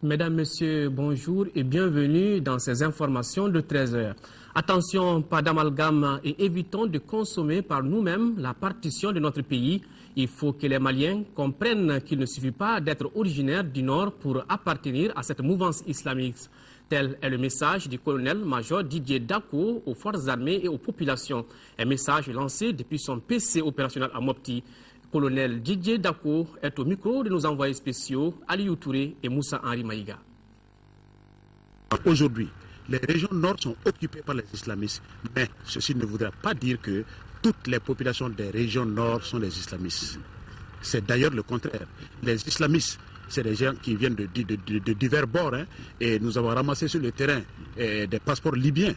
Mesdames, Messieurs, bonjour et bienvenue dans ces informations de 13 h. Attention, pas d'amalgame et évitons de consommer par nous-mêmes la partition de notre pays. Il faut que les Maliens comprennent qu'il ne suffit pas d'être originaire du Nord pour appartenir à cette mouvance islamique. Tel est le message du colonel-major Didier Dako aux forces armées et aux populations. Un message lancé depuis son PC opérationnel à Mopti. Colonel Didier Dako est au micro de nos envoyés spéciaux Aliou Touré et Moussa Henri Maïga. Aujourd'hui, les régions nord sont occupées par les islamistes, mais ceci ne voudrait pas dire que toutes les populations des régions nord sont des islamistes. C'est d'ailleurs le contraire. Les islamistes, c'est des gens qui viennent de divers bords, et nous avons ramassé sur le terrain des passeports libyens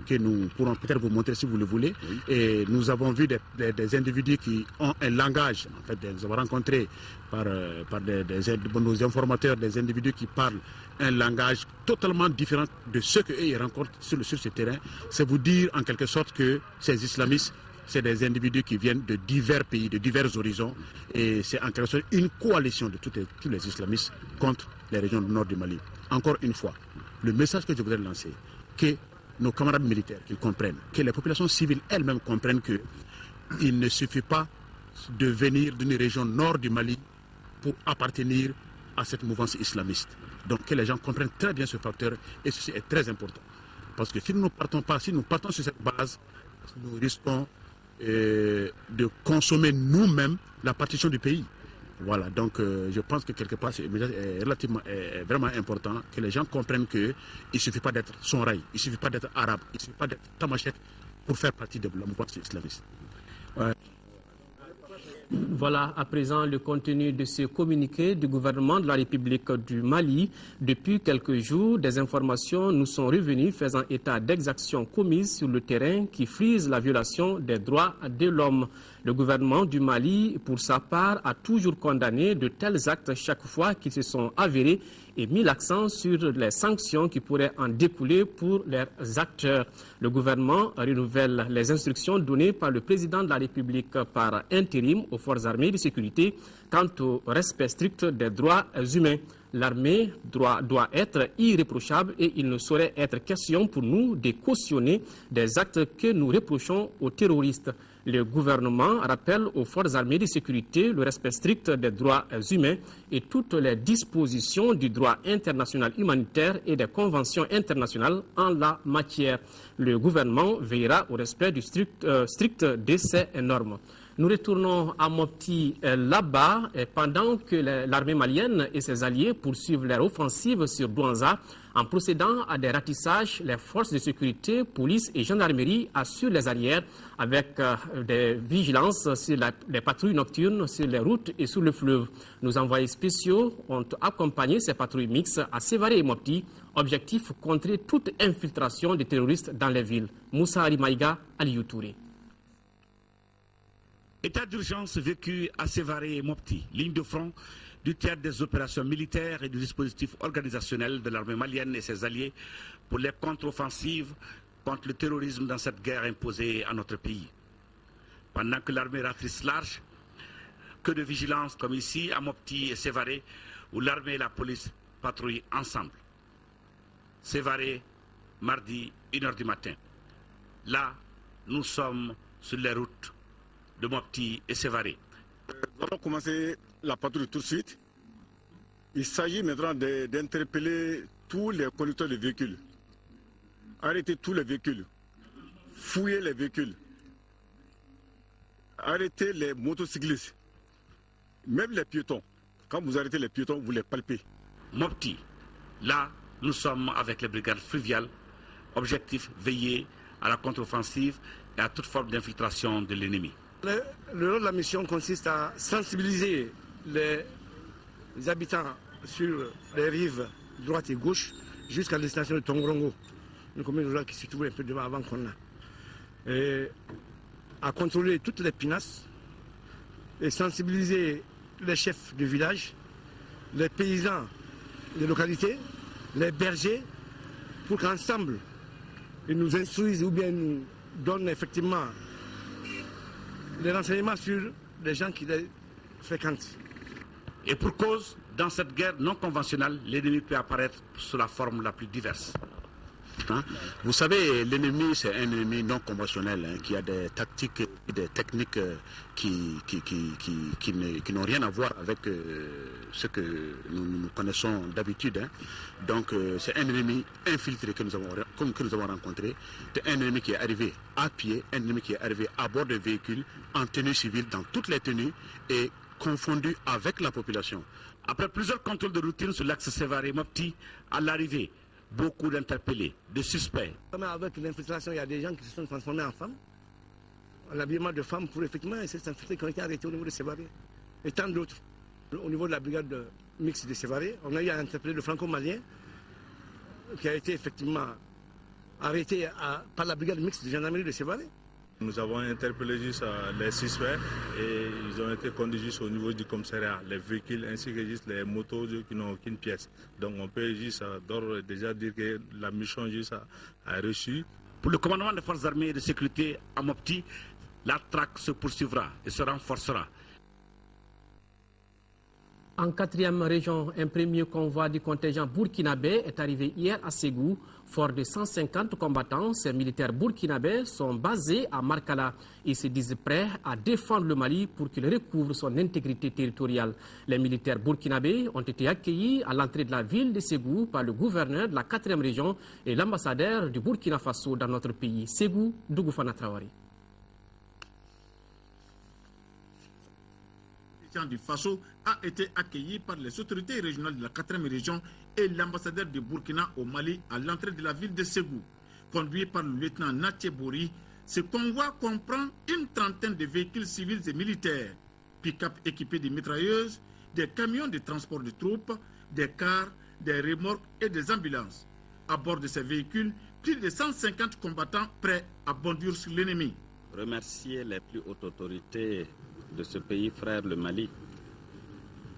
que nous pourrons peut-être vous montrer si vous le voulez. Et nous avons vu des individus qui ont un langage, en fait, nous avons rencontré par nos informateurs des individus qui parlent un langage totalement différent de ce qu'ils rencontrent sur ce terrain. C'est vous dire en quelque sorte que ces islamistes, c'est des individus qui viennent de divers pays, de divers horizons, et c'est en quelque sorte une coalition de tous les islamistes contre les régions du nord du Mali. Encore une fois, le message que je voudrais lancer, que nos camarades militaires qu'ils comprennent, que les populations civiles elles-mêmes comprennent qu'il ne suffit pas de venir d'une région nord du Mali pour appartenir à cette mouvance islamiste. Donc que les gens comprennent très bien ce facteur, et ceci est très important. Parce que si nous partons sur cette base, nous risquons de consommer nous-mêmes la partition du pays. Voilà, donc je pense que quelque part c'est vraiment important que les gens comprennent qu'il ne suffit pas d'être sonraï, il ne suffit pas d'être arabe, il ne suffit pas d'être tamashek pour faire partie de la mouvance islamiste. Ouais. Voilà à présent le contenu de ce communiqué du gouvernement de la République du Mali. Depuis quelques jours, des informations nous sont revenues faisant état d'exactions commises sur le terrain qui frisent la violation des droits de l'homme. Le gouvernement du Mali, pour sa part, a toujours condamné de tels actes chaque fois qu'ils se sont avérés et mis l'accent sur les sanctions qui pourraient en découler pour leurs acteurs. Le gouvernement renouvelle les instructions données par le président de la République par intérim aux forces armées de sécurité quant au respect strict des droits humains. L'armée doit être irréprochable et il ne saurait être question pour nous de cautionner des actes que nous reprochons aux terroristes. Le gouvernement rappelle aux forces armées de sécurité le respect strict des droits humains et toutes les dispositions du droit international humanitaire et des conventions internationales en la matière. Le gouvernement veillera au respect du strict de ces normes. Nous retournons à Mopti là-bas pendant que l'armée malienne et ses alliés poursuivent leur offensive sur Douanza. En procédant à des ratissages, les forces de sécurité, police et gendarmerie assurent les arrières avec des vigilances sur les patrouilles nocturnes sur les routes et sur le fleuve. Nos envoyés spéciaux ont accompagné ces patrouilles mixtes à Sévaré et Mopti. Objectif, contrer toute infiltration des terroristes dans les villes. Moussa Ari Maïga, Aliou Touré. État d'urgence vécu à Sévaré et Mopti, ligne de front du théâtre des opérations militaires et du dispositif organisationnel de l'armée malienne et ses alliés pour les contre-offensives contre le terrorisme dans cette guerre imposée à notre pays. Pendant que l'armée ratisse large, que de vigilance comme ici à Mopti et Sévaré, où l'armée et la police patrouillent ensemble. Sévaré, mardi, 1h du matin. Là, nous sommes sur les routes de Mopti et Sévaré. Nous allons commencer la patrouille tout de suite. Il s'agit maintenant d'interpeller tous les conducteurs de véhicules. Arrêtez tous les véhicules. Fouillez les véhicules. Arrêtez les motocyclistes. Même les piétons. Quand vous arrêtez les piétons, vous les palpez. Mopti, là, nous sommes avec les brigades fluviales. Objectif, veiller à la contre-offensive et à toute forme d'infiltration de l'ennemi. Le rôle de la mission consiste à sensibiliser les habitants sur les rives droite et gauche jusqu'à la destination de Tongrongo, une commune rurale qui se trouve un peu devant avant qu'on a. Et à contrôler toutes les pinasses et sensibiliser les chefs de village, les paysans des localités, les bergers, pour qu'ensemble ils nous instruisent ou bien nous donnent effectivement les renseignements sur les gens qui les fréquentent. Et pour cause, dans cette guerre non conventionnelle, l'ennemi peut apparaître sous la forme la plus diverse. Vous savez, l'ennemi, c'est un ennemi non conventionnel qui a des tactiques et des techniques qui n'ont rien à voir avec ce que nous connaissons d'habitude. Donc, c'est un ennemi infiltré que nous avons rencontré. C'est un ennemi qui est arrivé à pied, un ennemi qui est arrivé à bord de véhicules, en tenue civile, dans toutes les tenues, et confondu avec la population. Après plusieurs contrôles de routine sur l'axe Sévaré-Mopti, à l'arrivée, beaucoup d'interpellés, de suspects. Avec l'infiltration, il y a des gens qui se sont transformés en femmes, en habillement de femmes pour effectivement essayer de s'infiltrer, qui ont été arrêtés au niveau de Sévaré. Et tant d'autres. Au niveau de la brigade mixte de Sévaré, on a eu à interpeller le franco-malien qui a été effectivement arrêté par la brigade mixte de gendarmerie de Sévaré. Nous avons interpellé juste les suspects et ils ont été conduits juste au niveau du commissariat, les véhicules ainsi que juste les motos qui n'ont aucune pièce. Donc on peut juste d'ores déjà dire que la mission juste a reçu. Pour le commandement des forces armées et de sécurité à Mopti, la traque se poursuivra et se renforcera. En 4e région, un premier convoi du contingent burkinabé est arrivé hier à Ségou. Fort de 150 combattants, ces militaires burkinabés sont basés à Markala. Ils se disent prêts à défendre le Mali pour qu'il recouvre son intégrité territoriale. Les militaires burkinabés ont été accueillis à l'entrée de la ville de Ségou par le gouverneur de la 4e région et l'ambassadeur du Burkina Faso dans notre pays. Ségou, Dougoufana Traoré. Du Faso a été accueilli par les autorités régionales de la 4e région et l'ambassadeur du Burkina au Mali à l'entrée de la ville de Ségou. Conduit par le lieutenant Nathie Bori, ce convoi comprend une trentaine de véhicules civils et militaires, pick-up équipés de mitrailleuses, des camions de transport de troupes, des cars, des remorques et des ambulances. À bord de ces véhicules, plus de 150 combattants prêts à bondir sur l'ennemi. Remercier les plus hautes autorités de ce pays frère, le Mali,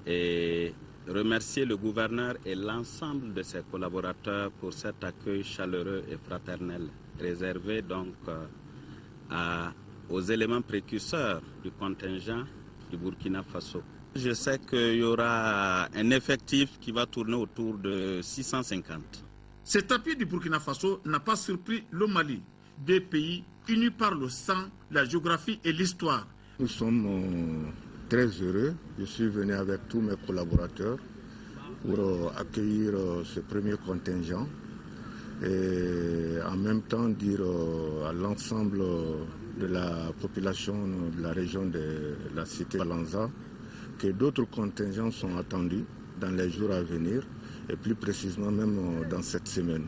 et remercier le gouverneur et l'ensemble de ses collaborateurs pour cet accueil chaleureux et fraternel, réservé donc aux éléments précurseurs du contingent du Burkina Faso. Je sais qu'il y aura un effectif qui va tourner autour de 650. Cet appui du Burkina Faso n'a pas surpris le Mali, deux pays unis par le sang, la géographie et l'histoire. Nous sommes très heureux. Je suis venu avec tous mes collaborateurs pour accueillir ce premier contingent et en même temps dire à l'ensemble de la population de la région de la cité Balanza que d'autres contingents sont attendus dans les jours à venir et plus précisément même dans cette semaine.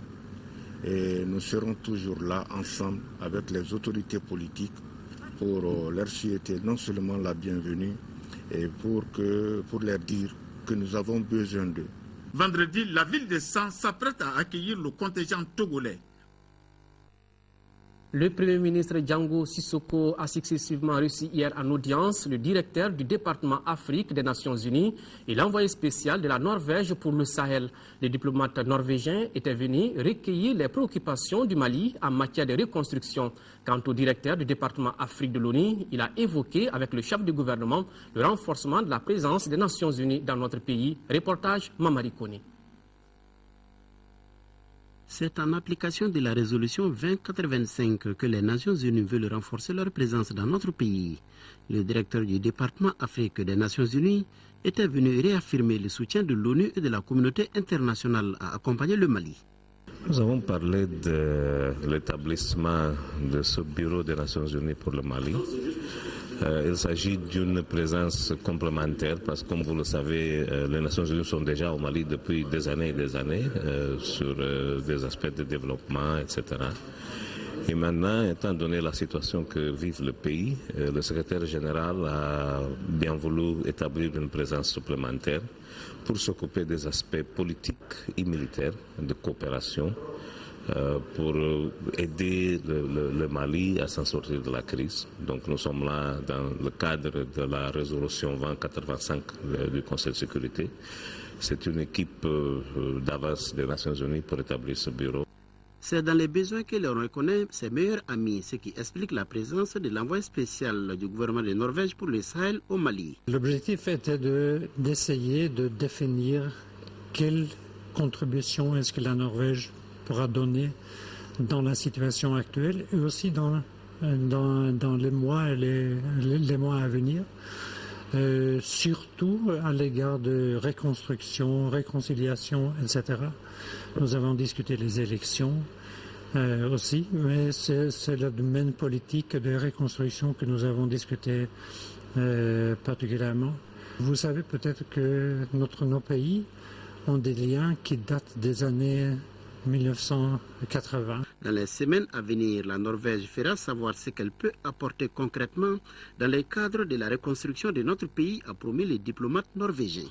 Et nous serons toujours là ensemble avec les autorités politiques pour leur souhaiter non seulement la bienvenue et pour leur dire que nous avons besoin d'eux. Vendredi, la ville de San s'apprête à accueillir le contingent togolais. Le Premier ministre Django Sissoko a successivement reçu hier en audience le directeur du département Afrique des Nations Unies et l'envoyé spécial de la Norvège pour le Sahel. Les diplomates norvégiens étaient venus recueillir les préoccupations du Mali en matière de reconstruction. Quant au directeur du département Afrique de l'ONU, il a évoqué avec le chef du gouvernement le renforcement de la présence des Nations Unies dans notre pays. Reportage Mamari Kone. C'est en application de la résolution 2085 que les Nations Unies veulent renforcer leur présence dans notre pays. Le directeur du département Afrique des Nations Unies était venu réaffirmer le soutien de l'ONU et de la communauté internationale à accompagner le Mali. Nous avons parlé de l'établissement de ce bureau des Nations Unies pour le Mali. Il s'agit d'une présence complémentaire parce que, comme vous le savez, les Nations Unies sont déjà au Mali depuis des années et des années sur des aspects de développement, etc. Et maintenant, étant donné la situation que vit le pays, le secrétaire général a bien voulu établir une présence supplémentaire pour s'occuper des aspects politiques et militaires de coopération pour aider le Mali à s'en sortir de la crise. Donc nous sommes là dans le cadre de la résolution 2085 du Conseil de sécurité. C'est une équipe d'avance des Nations Unies pour établir ce bureau. C'est dans les besoins que l'on reconnaît ses meilleurs amis, ce qui explique la présence de l'envoyé spécial du gouvernement de Norvège pour le Sahel au Mali. L'objectif était d'essayer de définir quelle contribution est-ce que la Norvège pourra donner dans la situation actuelle et aussi dans les mois et les mois à venir. Surtout à l'égard de reconstruction, réconciliation, etc. Nous avons discuté les élections aussi, mais c'est le domaine politique de reconstruction que nous avons discuté particulièrement. Vous savez peut-être que nos pays ont des liens qui datent des années 1980. Dans les semaines à venir, la Norvège fera savoir ce qu'elle peut apporter concrètement dans le cadre de la reconstruction de notre pays, a promis le diplomate norvégien.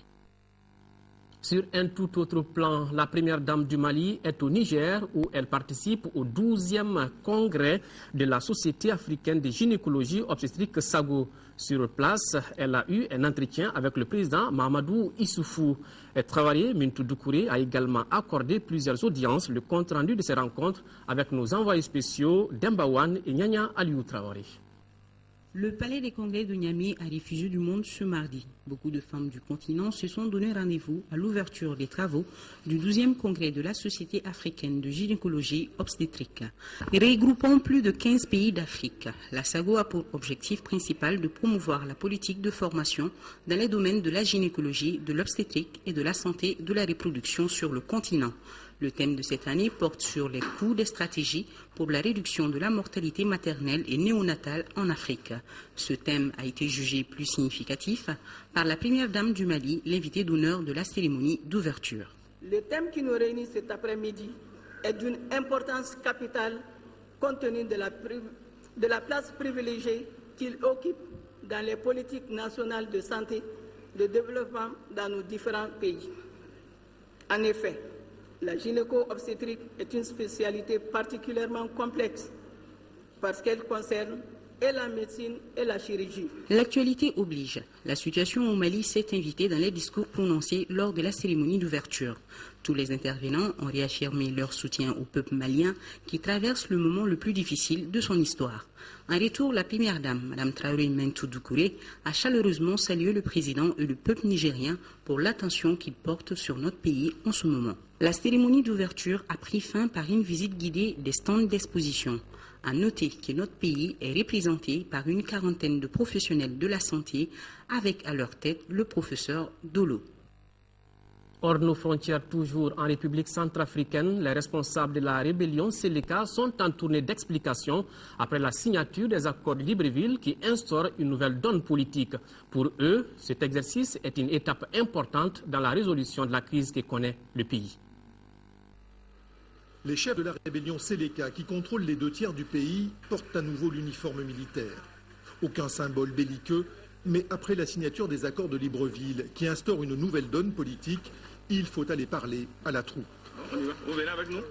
Sur un tout autre plan, la première dame du Mali est au Niger où elle participe au 12e congrès de la Société africaine de gynécologie obstétrique SAGO. Sur place, elle a eu un entretien avec le président Mahamadou Issoufou. Travaillé Mintou Doucouré a également accordé plusieurs audiences. Le compte-rendu de ces rencontres avec nos envoyés spéciaux Dembawan et Nyanya Aliou Traoré. Le palais des congrès de Niamey a réfugié du monde ce mardi. Beaucoup de femmes du continent se sont donné rendez-vous à l'ouverture des travaux du 12e congrès de la Société africaine de gynécologie obstétrique. Regroupant plus de 15 pays d'Afrique, la SAGO a pour objectif principal de promouvoir la politique de formation dans les domaines de la gynécologie, de l'obstétrique et de la santé de la reproduction sur le continent. Le thème de cette année porte sur les coûts des stratégies pour la réduction de la mortalité maternelle et néonatale en Afrique. Ce thème a été jugé plus significatif par la première dame du Mali, l'invitée d'honneur de la cérémonie d'ouverture. Le thème qui nous réunit cet après-midi est d'une importance capitale compte tenu de la place privilégiée qu'il occupe dans les politiques nationales de santé, de développement dans nos différents pays. En effet, la gynéco-obstétrique est une spécialité particulièrement complexe parce qu'elle concerne et la médecine et la chirurgie. L'actualité oblige. La situation au Mali s'est invitée dans les discours prononcés lors de la cérémonie d'ouverture. Tous les intervenants ont réaffirmé leur soutien au peuple malien qui traverse le moment le plus difficile de son histoire. En retour, la première dame, Mme Traoré Mintou Doucouré, a chaleureusement salué le président et le peuple nigérien pour l'attention qu'ils portent sur notre pays en ce moment. La cérémonie d'ouverture a pris fin par une visite guidée des stands d'exposition. À noter que notre pays est représenté par une quarantaine de professionnels de la santé, avec à leur tête le professeur Dolo. Hors nos frontières, toujours en République centrafricaine, les responsables de la rébellion Seleka sont en tournée d'explication après la signature des accords de Libreville qui instaurent une nouvelle donne politique. Pour eux, cet exercice est une étape importante dans la résolution de la crise que connaît le pays. Les chefs de la rébellion Seleka, qui contrôlent les 2 tiers du pays, portent à nouveau l'uniforme militaire. Aucun symbole belliqueux, mais après la signature des accords de Libreville, qui instaurent une nouvelle donne politique, il faut aller parler à la troupe. Vous venez avec nous?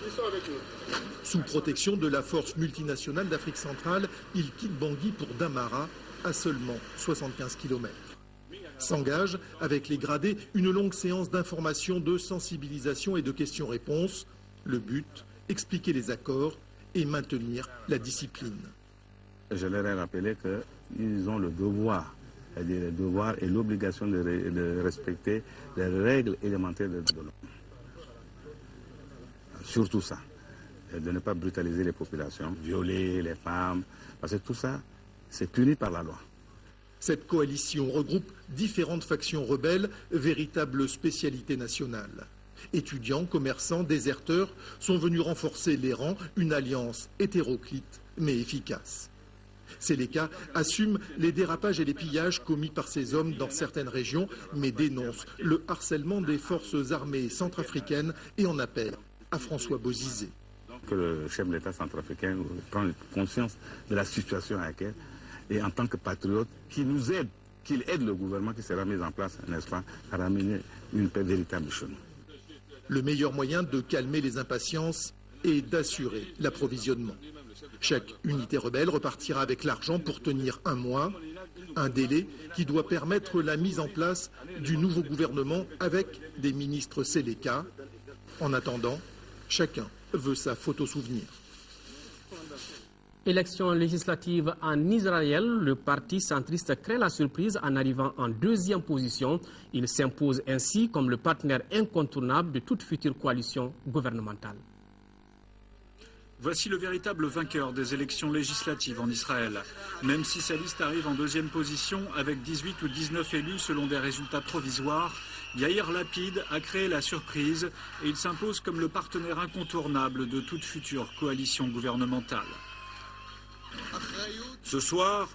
Ils sont avec nous. Sous protection de la force multinationale d'Afrique centrale, ils quittent Bangui pour Damara, à seulement 75 km. S'engage, avec les gradés, une longue séance d'information, de sensibilisation et de questions-réponses. Le but, expliquer les accords et maintenir la discipline. Je leur ai rappelé qu'ils ont le devoir et l'obligation de respecter les règles élémentaires de l'homme. Surtout ça, de ne pas brutaliser les populations, violer les femmes, parce que tout ça, c'est puni par la loi. Cette coalition regroupe différentes factions rebelles, véritable spécialité nationale. Étudiants, commerçants, déserteurs sont venus renforcer les rangs, une alliance hétéroclite mais efficace. Seleka assume les dérapages et les pillages commis par ces hommes dans certaines régions, mais dénonce le harcèlement des forces armées centrafricaines et en appelle à François Bozizé. Que le chef de l'État centrafricain prenne conscience de la situation à laquelle, et en tant que patriote, qu'il nous aide, qu'il aide le gouvernement qui sera mis en place, n'est-ce pas, à ramener une paix véritable chez nous. Le meilleur moyen de calmer les impatiences est d'assurer l'approvisionnement. Chaque unité rebelle repartira avec l'argent pour tenir un mois, un délai qui doit permettre la mise en place du nouveau gouvernement avec des ministres Seleka. En attendant, Chacun veut sa photo souvenir. Élection législative en Israël, le parti centriste crée la surprise en arrivant en deuxième position. Il s'impose ainsi comme le partenaire incontournable de toute future coalition gouvernementale. Voici le véritable vainqueur des élections législatives en Israël. Même si sa liste arrive en deuxième position avec 18 ou 19 élus selon des résultats provisoires, Yair Lapid a créé la surprise et il s'impose comme le partenaire incontournable de toute future coalition gouvernementale. Ce soir,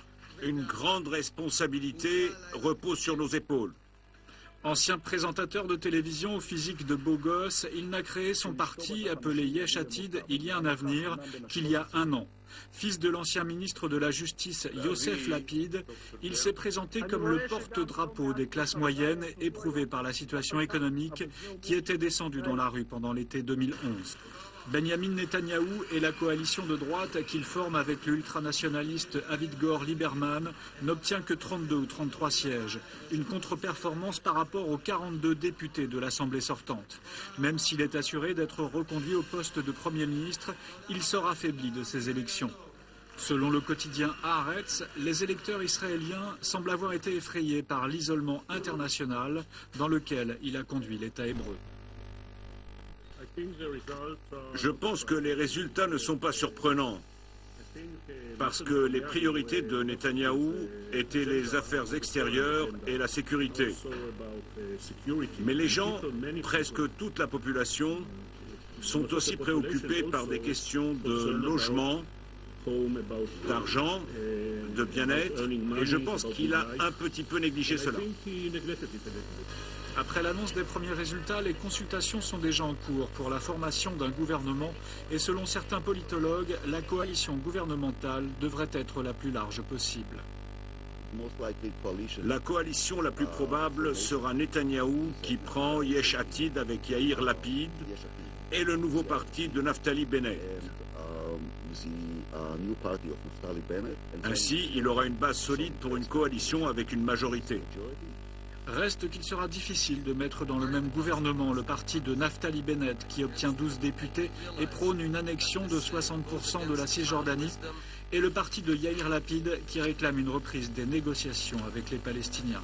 une grande responsabilité repose sur nos épaules. Ancien présentateur de télévision au physique de beau gosse, il n'a créé son parti appelé Yesh Atid il y a un avenir qu'il y a un an. Fils de l'ancien ministre de la Justice Yosef Lapid, il s'est présenté comme le porte-drapeau des classes moyennes éprouvées par la situation économique qui était descendue dans la rue pendant l'été 2011. Benjamin Netanyahou et la coalition de droite qu'il forme avec l'ultranationaliste Avigdor Lieberman n'obtient que 32 ou 33 sièges, une contre-performance par rapport aux 42 députés de l'Assemblée sortante. Même s'il est assuré d'être reconduit au poste de Premier ministre, il sort affaibli de ces élections. Selon le quotidien Haaretz, les électeurs israéliens semblent avoir été effrayés par l'isolement international dans lequel il a conduit l'État hébreu. Je pense que les résultats ne sont pas surprenants, parce que les priorités de Netanyahou étaient les affaires extérieures et la sécurité. Mais les gens, presque toute la population, sont aussi préoccupés par des questions de logement, d'argent, de bien-être, et je pense qu'il a un petit peu négligé cela. Après l'annonce des premiers résultats, les consultations sont déjà en cours pour la formation d'un gouvernement et selon certains politologues, la coalition gouvernementale devrait être la plus large possible. La coalition la plus probable sera Netanyahou qui prend Yesh Atid avec Yair Lapid et le nouveau parti de Naftali Bennett. Ainsi, il aura une base solide pour une coalition avec une majorité. Reste qu'il sera difficile de mettre dans le même gouvernement le parti de Naftali Bennett qui obtient 12 députés et prône une annexion de 60% de la Cisjordanie et le parti de Yair Lapid qui réclame une reprise des négociations avec les Palestiniens.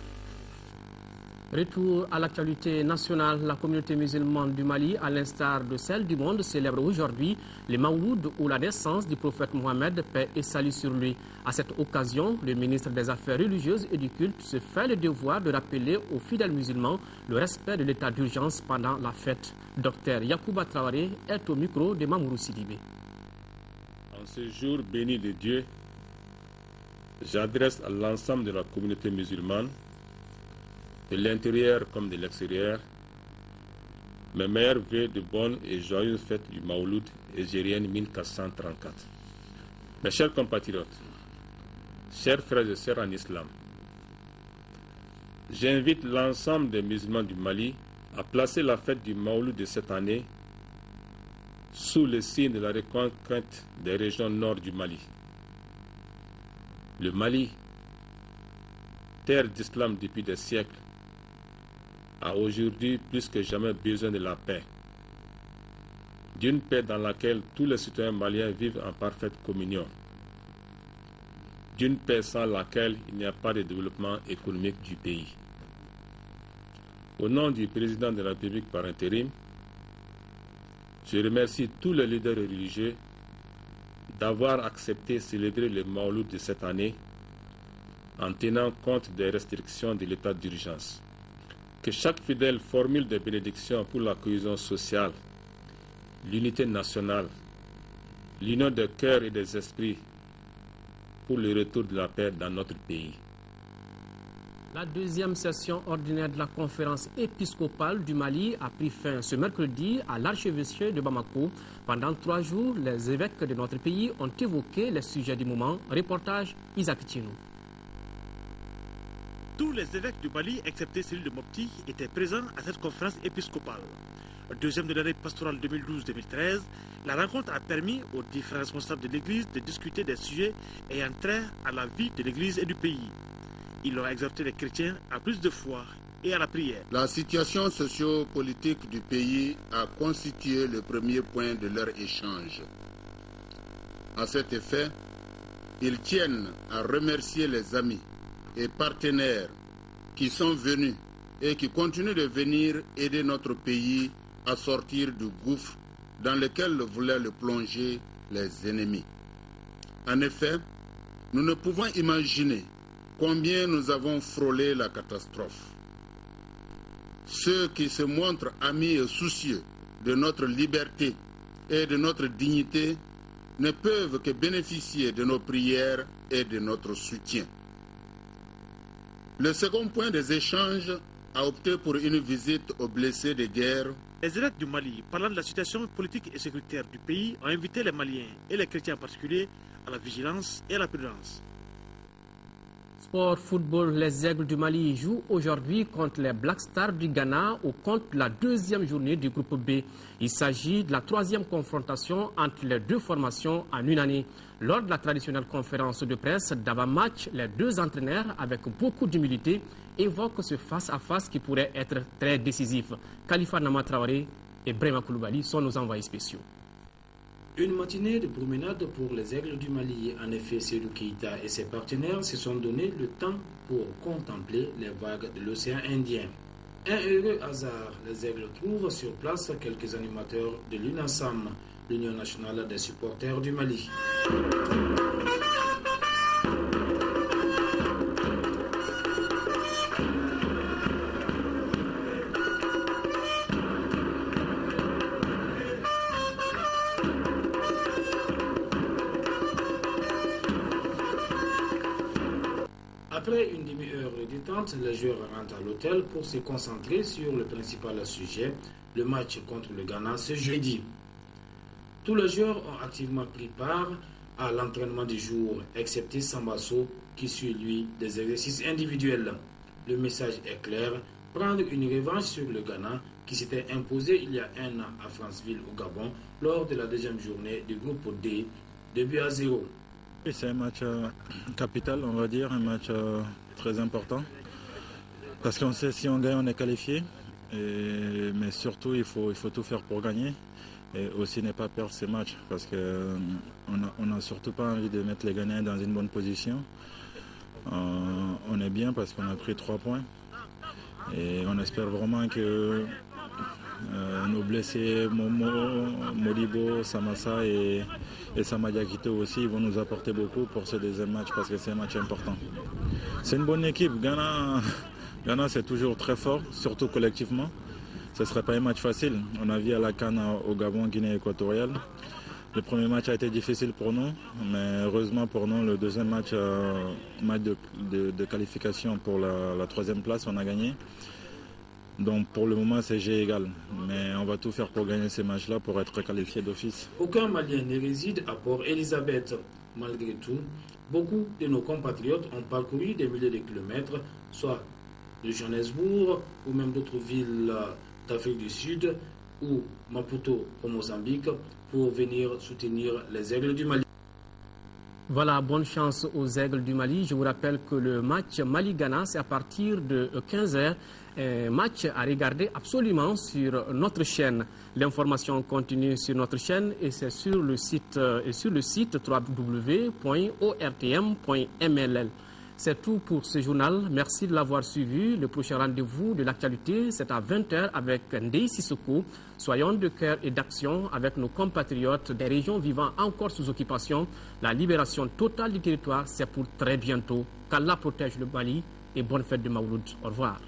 Retour à l'actualité nationale, la communauté musulmane du Mali, à l'instar de celle du monde, célèbre aujourd'hui les Mawlud ou la naissance du prophète Mohammed, paix et salut sur lui. À cette occasion, le ministre des Affaires religieuses et du culte se fait le devoir de rappeler aux fidèles musulmans le respect de l'état d'urgence pendant la fête. Dr Yacouba Traoré est au micro de Mamourou Sidibé. En ce jour béni de Dieu, j'adresse à l'ensemble de la communauté musulmane, de l'intérieur comme de l'extérieur, mes meilleurs vœux de bonnes et joyeuses fêtes du Mawlud égérienne 1434. Mes chers compatriotes, chers frères et sœurs en islam, j'invite l'ensemble des musulmans du Mali à placer la fête du Mawlud de cette année sous le signe de la reconquête des régions nord du Mali. Le Mali, terre d'islam depuis des siècles, a aujourd'hui plus que jamais besoin de la paix. D'une paix dans laquelle tous les citoyens maliens vivent en parfaite communion. D'une paix sans laquelle il n'y a pas de développement économique du pays. Au nom du président de la République par intérim, je remercie tous les leaders religieux d'avoir accepté de célébrer le Mawlud de cette année en tenant compte des restrictions de l'état d'urgence. Que chaque fidèle formule des bénédictions pour la cohésion sociale, l'unité nationale, l'union des cœurs et des esprits pour le retour de la paix dans notre pays. La deuxième session ordinaire de la conférence épiscopale du Mali a pris fin ce mercredi à l'archevêché de Bamako. Pendant 3 jours, les évêques de notre pays ont évoqué les sujets du moment. Reportage Isaac Tchinou. Tous les évêques du Mali, excepté celui de Mopti, étaient présents à cette conférence épiscopale. Deuxième de l'année pastorale 2012-2013, la rencontre a permis aux différents responsables de l'Église de discuter des sujets ayant trait à la vie de l'Église et du pays. Ils ont exhorté les chrétiens à plus de foi et à la prière. La situation socio-politique du pays a constitué le premier point de leur échange. À cet effet, ils tiennent à remercier les amis et partenaires qui sont venus et qui continuent de venir aider notre pays à sortir du gouffre dans lequel voulaient le plonger les ennemis. En effet, nous ne pouvons imaginer combien nous avons frôlé la catastrophe. Ceux qui se montrent amis et soucieux de notre liberté et de notre dignité ne peuvent que bénéficier de nos prières et de notre soutien. Le second point des échanges a opté pour une visite aux blessés de guerre. Les évêques du Mali, parlant de la situation politique et sécuritaire du pays, ont invité les Maliens et les chrétiens en particulier à la vigilance et à la prudence. Sport football, les Aigles du Mali jouent aujourd'hui contre les Black Stars du Ghana au compte de la deuxième journée du groupe B. Il s'agit de la troisième confrontation entre les deux formations en une année. Lors de la traditionnelle conférence de presse d'avant-match, les deux entraîneurs, avec beaucoup d'humilité, évoquent ce face-à-face qui pourrait être très décisif. Khalifa Nama Traoré et Brema Koulibaly sont nos envoyés spéciaux. Une matinée de promenade pour les Aigles du Mali. En effet, Seydou Keïta et ses partenaires se sont donné le temps pour contempler les vagues de l'océan Indien. Un heureux hasard, les Aigles trouvent sur place quelques animateurs de l'UNASAM, l'Union nationale des supporters du Mali. Après une demi-heure de détente, les joueurs rentrent à l'hôtel pour se concentrer sur le principal sujet, le match contre le Ghana ce jeudi. Tous les joueurs ont activement pris part à l'entraînement du jour, excepté Sambasso qui suit lui des exercices individuels. Le message est clair, prendre une revanche sur le Ghana qui s'était imposé il y a un an à Franceville au Gabon lors de la deuxième journée du groupe D, 2-0. C'est un match capital, on va dire, un match très important. Parce qu'on sait si on gagne, on est qualifié. Mais surtout, il faut tout faire pour gagner. Et aussi ne pas perdre ces matchs. Parce qu'on n'a surtout pas envie de mettre les Ghanéens dans une bonne position. On est bien parce qu'on a pris 3 points. Et on espère vraiment que nos blessés, Momo, Modibo, Samassa et Samadiakito aussi vont nous apporter beaucoup pour ce deuxième match parce que c'est un match important. C'est une bonne équipe. Ghana c'est toujours très fort, surtout collectivement. Ce ne serait pas un match facile. On a vu à la CAN au Gabon, Guinée équatoriale. Le premier match a été difficile pour nous, mais heureusement pour nous, le deuxième match de qualification pour la troisième place, on a gagné. Donc pour le moment, c'est G égal. Mais on va tout faire pour gagner ces matchs-là pour être qualifié d'office. Aucun Malien ne réside à Port-Elizabeth. Malgré tout, beaucoup de nos compatriotes ont parcouru des milliers de kilomètres, soit de Johannesburg ou même d'autres villes d'Afrique du Sud ou Maputo au Mozambique pour venir soutenir les Aigles du Mali. Voilà, bonne chance aux Aigles du Mali. Je vous rappelle que le match Mali-Ghana, c'est à partir de 15h. Un match à regarder absolument sur notre chaîne. L'information continue sur notre chaîne et c'est sur le site www.ortm.mll. C'est tout pour ce journal. Merci de l'avoir suivi. Le prochain rendez-vous de l'actualité, c'est à 20h avec Ndei Sissoko. Soyons de cœur et d'action avec nos compatriotes des régions vivant encore sous occupation. La libération totale du territoire, c'est pour très bientôt. Qu'Allah protège le Mali et bonne fête de Mawlud. Au revoir.